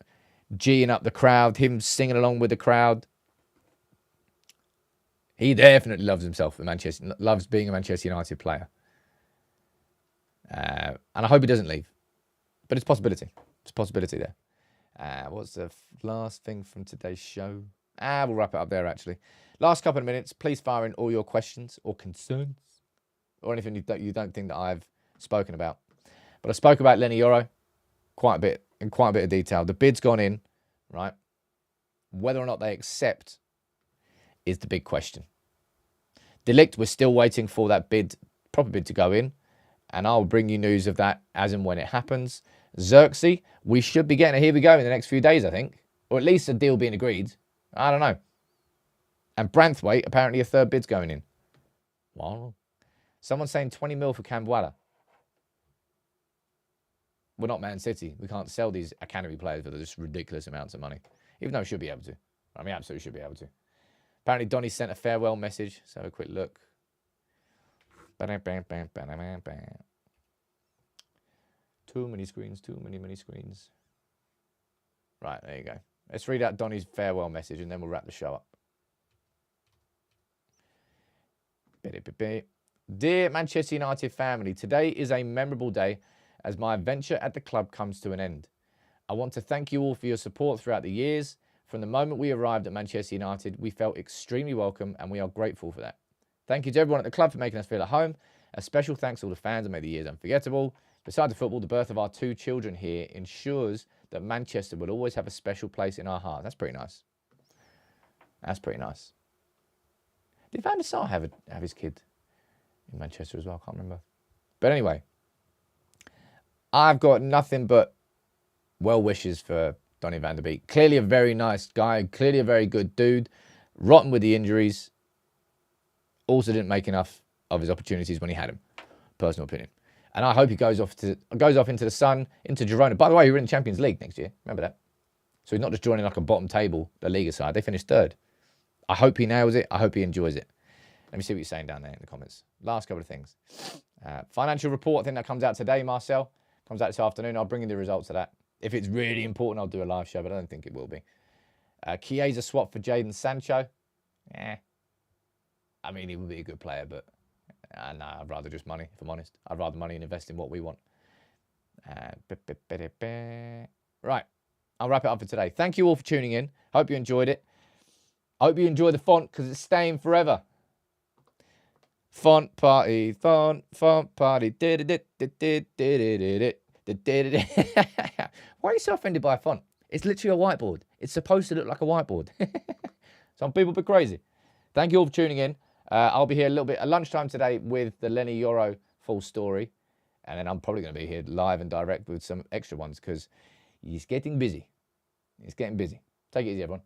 G'ing up the crowd, him singing along with the crowd. He definitely loves himself, loves being a Manchester United player. And I hope he doesn't leave. But it's a possibility. It's a possibility there. What's the last thing from today's show? We'll wrap it up there, actually. Last couple of minutes, please fire in all your questions or concerns or anything you don't think that I've spoken about. But I spoke about Leny Yoro in quite a bit of detail. The bid's gone in, right? Whether or not they accept is the big question. De Ligt, we're still waiting for that proper bid to go in, and I'll bring you news of that as and when it happens. Zirkzee, we should be getting a here we go in the next few days, I think, or at least a deal being agreed. I don't know. And Brainthwaite, apparently a 3rd bid's going in. Well, someone's saying 20 mil for Cambuala. We're not Man City. We can't sell these academy players for just ridiculous amounts of money, even though we should be able to. I mean, absolutely should be able to. Apparently, Donny sent a farewell message. Let's have a quick look. Too many screens, many screens. Right, there you go. Let's read out Donny's farewell message and then we'll wrap the show up. Dear Manchester United family, today is a memorable day as my adventure at the club comes to an end. I want to thank you all for your support throughout the years. From the moment we arrived at Manchester United, we felt extremely welcome and we are grateful for that. Thank you to everyone at the club for making us feel at home. A special thanks to all the fans that made the years unforgettable. Besides the football, the birth of our 2 children here ensures that Manchester will always have a special place in our heart. That's pretty nice. That's pretty nice. Did Van der Sar have his kid in Manchester as well? I can't remember. But anyway, I've got nothing but well wishes for Donny van der Beek. Clearly a very nice guy. Clearly a very good dude. Rotten with the injuries. Also didn't make enough of his opportunities when he had them. Personal opinion. And I hope he goes off into the sun, into Girona. By the way, we're in the Champions League next year. Remember that. So he's not just joining like a bottom table, La Liga side. They finished 3rd. I hope he nails it. I hope he enjoys it. Let me see what you're saying down there in the comments. Last couple of things. Financial report, I think that comes out today, Marcel. Comes out this afternoon. I'll bring you the results of that. If it's really important, I'll do a live show, but I don't think it will be. Chiesa swap for Jadon Sancho. I mean, he would be a good player, but no, I'd rather just money, if I'm honest. I'd rather money and invest in what we want. Right, I'll wrap it up for today. Thank you all for tuning in. Hope you enjoyed it. I hope you enjoy the font because it's staying forever. Font party, font party. Why are you so offended by a font? It's literally a whiteboard. It's supposed to look like a whiteboard. Some people are a bit crazy. Thank you all for tuning in. I'll be here a little bit at lunchtime today with the Leny Yoro full story. And then I'm probably going to be here live and direct with some extra ones because he's getting busy. It's getting busy. Take it easy, everyone.